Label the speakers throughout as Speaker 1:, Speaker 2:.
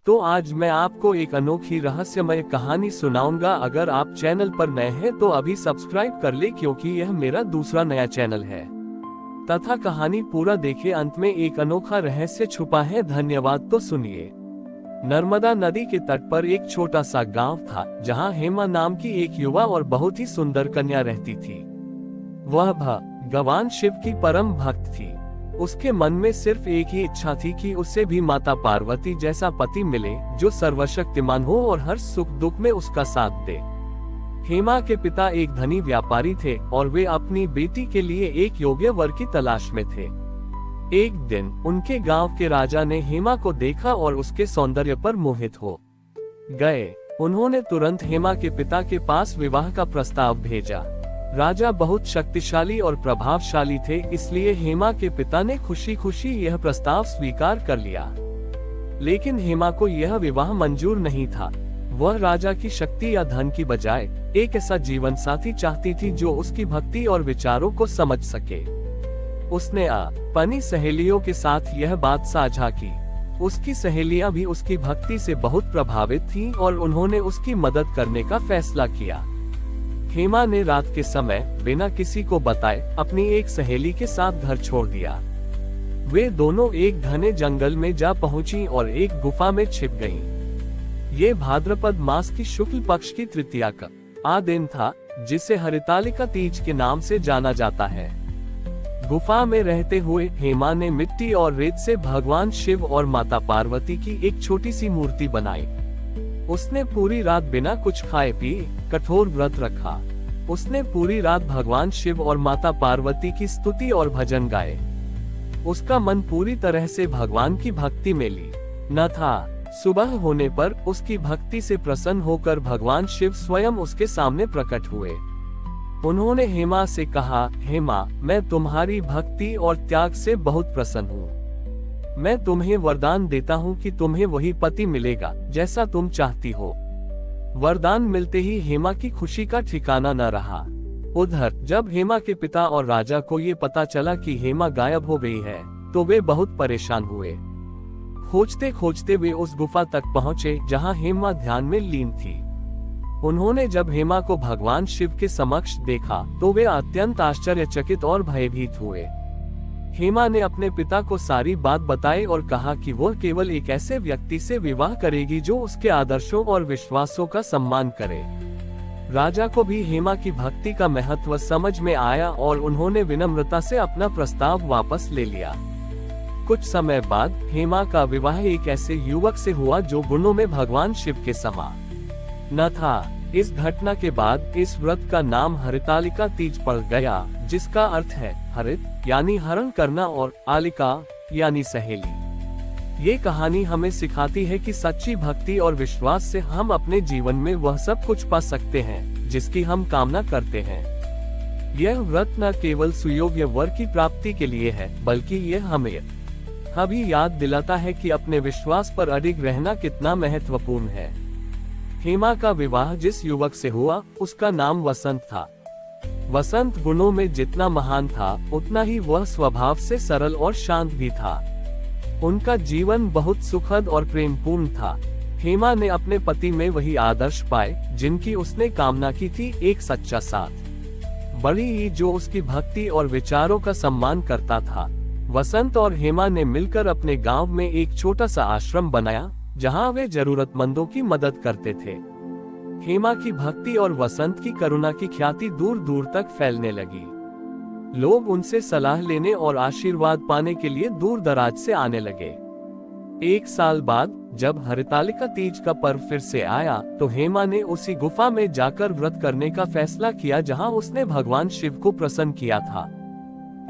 Speaker 1: तो आज मैं आपको एक अनोखी रहस्यमय कहानी सुनाऊंगा। अगर आप चैनल पर नए हैं तो अभी सब्सक्राइब कर ले, क्योंकि यह मेरा दूसरा नया चैनल है। तथा कहानी पूरा देखे, अंत में एक अनोखा रहस्य छुपा है। धन्यवाद। तो सुनिए। नर्मदा नदी के तट पर एक छोटा सा गांव था, जहां हेमा नाम की एक युवा और बहुत ही सुंदर कन्या रहती थी। वह भगवान शिव की परम भक्त थी। उसके मन में सिर्फ एक ही इच्छा थी कि उसे भी माता पार्वती जैसा पति मिले, जो सर्वशक्तिमान हो और हर सुख दुख में उसका साथ दे। हेमा के पिता एक धनी व्यापारी थे और वे अपनी बेटी के लिए एक योग्य वर की तलाश में थे। एक दिन उनके गांव के राजा ने हेमा को देखा और उसके सौंदर्य पर मोहित हो गए। उन्होंने तुरंत हेमा के पिता के पास विवाह का प्रस्ताव भेजा। राजा बहुत शक्तिशाली और प्रभावशाली थे, इसलिए हेमा के पिता ने खुशी खुशी यह प्रस्ताव स्वीकार कर लिया। लेकिन हेमा को यह विवाह मंजूर नहीं था। वह राजा की शक्ति या धन की बजाय एक ऐसा जीवन साथी चाहती थी जो उसकी भक्ति और विचारों को समझ सके। उसने अपनी सहेलियों के साथ यह बात साझा की। उसकी सहेलियां भी उसकी भक्ति से बहुत प्रभावित थीं और उन्होंने उसकी मदद करने का फैसला किया। हेमा ने रात के समय बिना किसी को बताए अपनी एक सहेली के साथ घर छोड़ दिया। वे दोनों एक घने जंगल में जा पहुंची और एक गुफा में छिप गईं। ये भाद्रपद मास की शुक्ल पक्ष की तृतीया का दिन था, जिसे हरितालिका तीज के नाम से जाना जाता है। गुफा में रहते हुए हेमा ने मिट्टी और रेत से भगवान शिव और माता पार्वती की एक छोटी सी मूर्ति बनाई। उसने पूरी रात बिना कुछ खाए पिए कठोर व्रत रखा। उसने पूरी रात भगवान शिव और माता पार्वती की स्तुति और भजन गाए। उसका मन पूरी तरह से भगवान की भक्ति में लीन था। सुबह होने पर उसकी भक्ति से प्रसन्न होकर भगवान शिव स्वयं उसके सामने प्रकट हुए। उन्होंने हेमा से कहा, हेमा, मैं तुम्हारी भक्ति और त्याग से बहुत प्रसन्न हूँ। मैं तुम्हें वरदान देता हूँ कि तुम्हें वही पति मिलेगा जैसा तुम चाहती हो। वरदान मिलते ही हेमा की खुशी का ठिकाना न रहा। उधर जब हेमा के पिता और राजा को ये पता चला कि हेमा गायब हो गई है, तो वे बहुत परेशान हुए। खोजते खोजते वे उस गुफा तक पहुँचे जहाँ हेमा ध्यान में लीन थी। उन्होंने जब हेमा को भगवान शिव के समक्ष देखा तो वे अत्यंत आश्चर्यचकित और भयभीत हुए। हेमा ने अपने पिता को सारी बात बताई और कहा कि वह केवल एक ऐसे व्यक्ति से विवाह करेगी जो उसके आदर्शों और विश्वासों का सम्मान करे। राजा को भी हेमा की भक्ति का महत्व समझ में आया और उन्होंने विनम्रता से अपना प्रस्ताव वापस ले लिया। कुछ समय बाद हेमा का विवाह एक ऐसे युवक से हुआ जो गुणों में भगवान शिव के समान न था। इस घटना के बाद इस व्रत का नाम हरितालिका तीज पड़ गया, जिसका अर्थ है हरित यानी हरण करना और आलिका यानी सहेली। ये कहानी हमें सिखाती है कि सच्ची भक्ति और विश्वास से हम अपने जीवन में वह सब कुछ पा सकते हैं जिसकी हम कामना करते हैं। यह व्रत न केवल सुयोग्य वर की प्राप्ति के लिए है, बल्कि यह हमें भी याद दिलाता है कि अपने विश्वास पर अडिग रहना कितना महत्वपूर्ण है। हेमा का विवाह जिस युवक से हुआ उसका नाम वसंत था। वसंत गुणों में जितना महान था, उतना ही वह स्वभाव से सरल और शांत भी था। उनका जीवन बहुत सुखद और प्रेमपूर्ण था। हेमा ने अपने पति में वही आदर्श पाए जिनकी उसने कामना की थी, एक सच्चा साथ, बड़ी ही जो उसकी भक्ति और विचारों का सम्मान करता था। वसंत और हेमा ने मिलकर अपने गांव में एक छोटा सा आश्रम बनाया, जहां वे जरूरतमंदों की मदद करते थे। हेमा की भक्ति और वसंत की करुणा की ख्याति दूर दूर तक फैलने लगी। लोग उनसे सलाह लेने और आशीर्वाद पाने के लिए दूर दराज से आने लगे। एक साल बाद जब हरितालिका तीज का पर्व फिर से आया, तो हेमा ने उसी गुफा में जाकर व्रत करने का फैसला किया जहां उसने भगवान शिव को प्रसन्न किया था।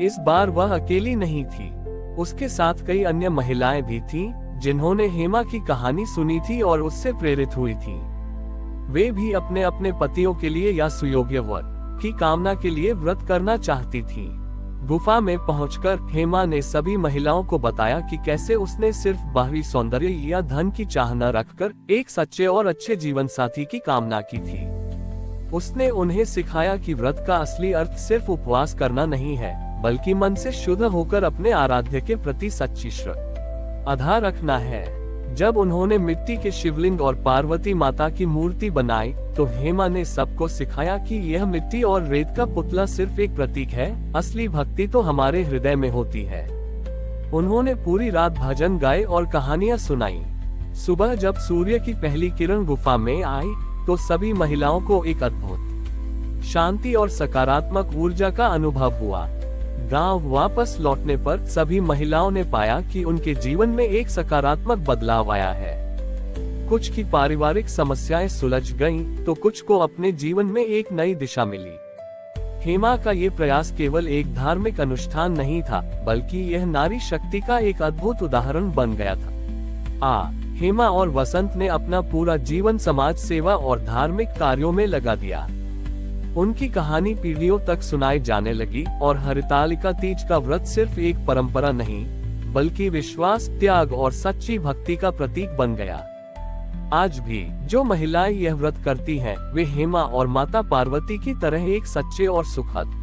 Speaker 1: इस बार वह अकेली नहीं थी, उसके साथ कई अन्य महिलाएं भी थीं, जिन्होंने हेमा की कहानी सुनी थी और उससे प्रेरित हुई थी। वे भी अपने अपने पतियों के लिए या सुयोग्य वर की कामना के लिए व्रत करना चाहती थीं। गुफा में पहुंचकर हेमा ने सभी महिलाओं को बताया कि कैसे उसने सिर्फ बाहरी सौंदर्य या धन की चाह न रखकर एक सच्चे और अच्छे जीवन साथी की कामना की थी। उसने उन्हें सिखाया कि व्रत का असली अर्थ सिर्फ उपवास करना नहीं है, बल्कि मन से शुद्ध होकर अपने आराध्य के प्रति सच्ची श्रद्धा रखना है। जब उन्होंने मिट्टी के शिवलिंग और पार्वती माता की मूर्ति बनाई, तो हेमा ने सबको सिखाया कि यह मिट्टी और रेत का पुतला सिर्फ एक प्रतीक है, असली भक्ति तो हमारे हृदय में होती है। उन्होंने पूरी रात भजन गाए और कहानियां सुनाई। सुबह जब सूर्य की पहली किरण गुफा में आई, तो सभी महिलाओं को एक अद्भुत शांति और सकारात्मक ऊर्जा का अनुभव हुआ। गांव वापस लौटने पर सभी महिलाओं ने पाया कि उनके जीवन में एक सकारात्मक बदलाव आया है। कुछ की पारिवारिक समस्याएं सुलझ गईं, तो कुछ को अपने जीवन में एक नई दिशा मिली। हेमा का ये प्रयास केवल एक धार्मिक अनुष्ठान नहीं था, बल्कि यह नारी शक्ति का एक अद्भुत उदाहरण बन गया था। हेमा और वसंत ने अपना पूरा जीवन समाज सेवा और धार्मिक कार्यों में लगा दिया। उनकी कहानी पीढ़ियों तक सुनाई जाने लगी और हरितालिका तीज का व्रत सिर्फ एक परंपरा नहीं, बल्कि विश्वास, त्याग और सच्ची भक्ति का प्रतीक बन गया। आज भी जो महिलाएं यह व्रत करती हैं, वे हेमा और माता पार्वती की तरह एक सच्चे और सुखद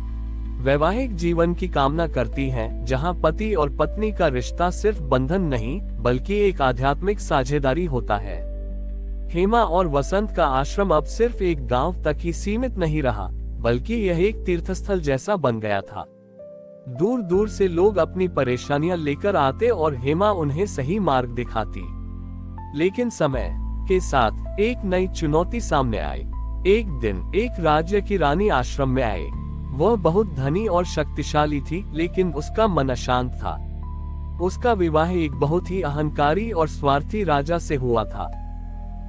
Speaker 1: वैवाहिक जीवन की कामना करती हैं, जहां पति और पत्नी का रिश्ता सिर्फ बंधन नहीं, बल्कि एक आध्यात्मिक साझेदारी होता है। हेमा और वसंत का आश्रम अब सिर्फ एक गांव तक ही सीमित नहीं रहा, बल्कि यह एक तीर्थस्थल जैसा बन गया था। दूर दूर से लोग अपनी परेशानियां लेकर आते और हेमा उन्हें सही मार्ग दिखाती। लेकिन समय के साथ एक नई चुनौती सामने आई। एक दिन एक राज्य की रानी आश्रम में आई। वह बहुत धनी और शक्तिशाली थी, लेकिन उसका मन अशांत था। उसका विवाह एक बहुत ही अहंकारी और स्वार्थी राजा से हुआ था।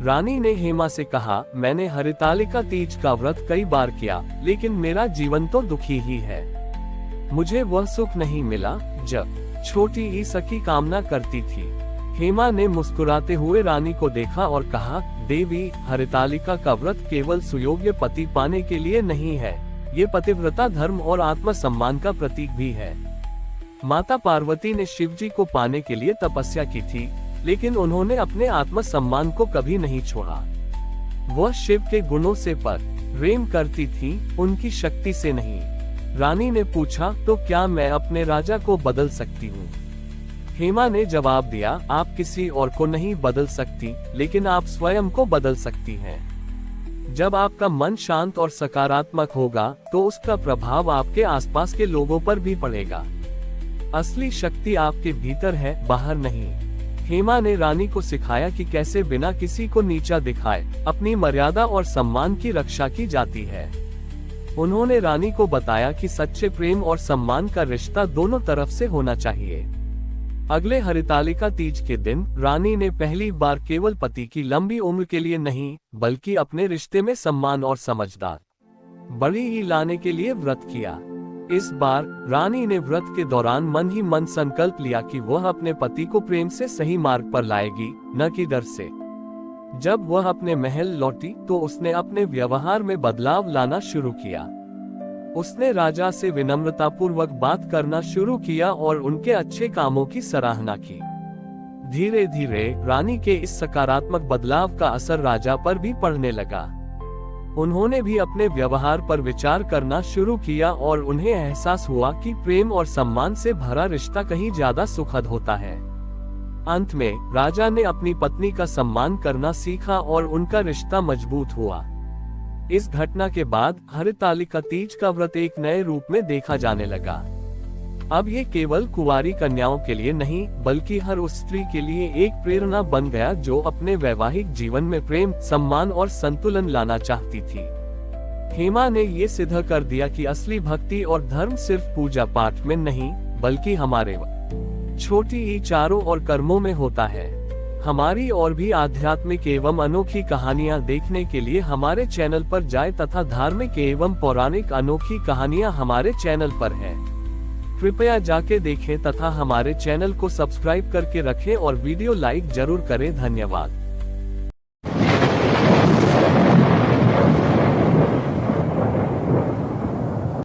Speaker 1: रानी ने हेमा से कहा, मैंने हरितालिका तीज का व्रत कई बार किया, लेकिन मेरा जीवन तो दुखी ही है। मुझे वह सुख नहीं मिला जब छोटी ई सखी कामना करती थी। हेमा ने मुस्कुराते हुए रानी को देखा और कहा, देवी, हरितालिका का व्रत केवल सुयोग्य पति पाने के लिए नहीं है, ये पतिव्रता, धर्म और आत्मसम्मान का प्रतीक भी है। माता पार्वती ने शिवजी को पाने के लिए तपस्या की थी, लेकिन उन्होंने अपने आत्मसम्मान को कभी नहीं छोड़ा। वह शिव के गुणों से प्रेम करती थी, उनकी शक्ति से नहीं। रानी ने पूछा, तो क्या मैं अपने राजा को बदल सकती हूँ? हेमा ने जवाब दिया, आप किसी और को नहीं बदल सकती, लेकिन आप स्वयं को बदल सकती हैं। जब आपका मन शांत और सकारात्मक होगा, तो उसका प्रभाव आपके आसपास के लोगों पर भी पड़ेगा। असली शक्ति आपके भीतर है, बाहर नहीं। हेमा ने रानी को सिखाया कि कैसे बिना किसी को नीचा दिखाए अपनी मर्यादा और सम्मान की रक्षा की जाती है। उन्होंने रानी को बताया कि सच्चे प्रेम और सम्मान का रिश्ता दोनों तरफ से होना चाहिए। अगले हरितालिका तीज के दिन रानी ने पहली बार केवल पति की लंबी उम्र के लिए नहीं, बल्कि अपने रिश्ते में सम्मान और समझदार बड़ी ही लाने के लिए व्रत किया। इस बार रानी ने व्रत के दौरान मन ही मन संकल्प लिया कि वह अपने पति को प्रेम से सही मार्ग पर लाएगी, न कि डर से। जब वह अपने महल लौटी, तो उसने अपने व्यवहार में बदलाव लाना शुरू किया। उसने राजा से विनम्रतापूर्वक बात करना शुरू किया और उनके अच्छे कामों की सराहना की। धीरे धीरे रानी के इस सकारात्मक बदलाव का असर राजा पर भी पड़ने लगा। उन्होंने भी अपने व्यवहार पर विचार करना शुरू किया और उन्हें एहसास हुआ कि प्रेम और सम्मान से भरा रिश्ता कहीं ज्यादा सुखद होता है। अंत में राजा ने अपनी पत्नी का सम्मान करना सीखा और उनका रिश्ता मजबूत हुआ। इस घटना के बाद हरितालिका तीज का व्रत एक नए रूप में देखा जाने लगा। अब ये केवल कुंवारी कन्याओं के लिए नहीं, बल्कि हर उस स्त्री के लिए एक प्रेरणा बन गया जो अपने वैवाहिक जीवन में प्रेम, सम्मान और संतुलन लाना चाहती थी। हेमा ने ये सिद्ध कर दिया कि असली भक्ति और धर्म सिर्फ पूजा पाठ में नहीं, बल्कि हमारे छोटी ही चारों और कर्मों में होता है। हमारी और भी आध्यात्मिक एवं अनोखी कहानियां देखने के लिए हमारे चैनल पर जाएं तथा धार्मिक एवं पौराणिक अनोखी कहानियां हमारे चैनल पर है। कृपया जाके देखें तथा हमारे चैनल को सब्सक्राइब करके रखें और वीडियो लाइक जरूर करें। धन्यवाद।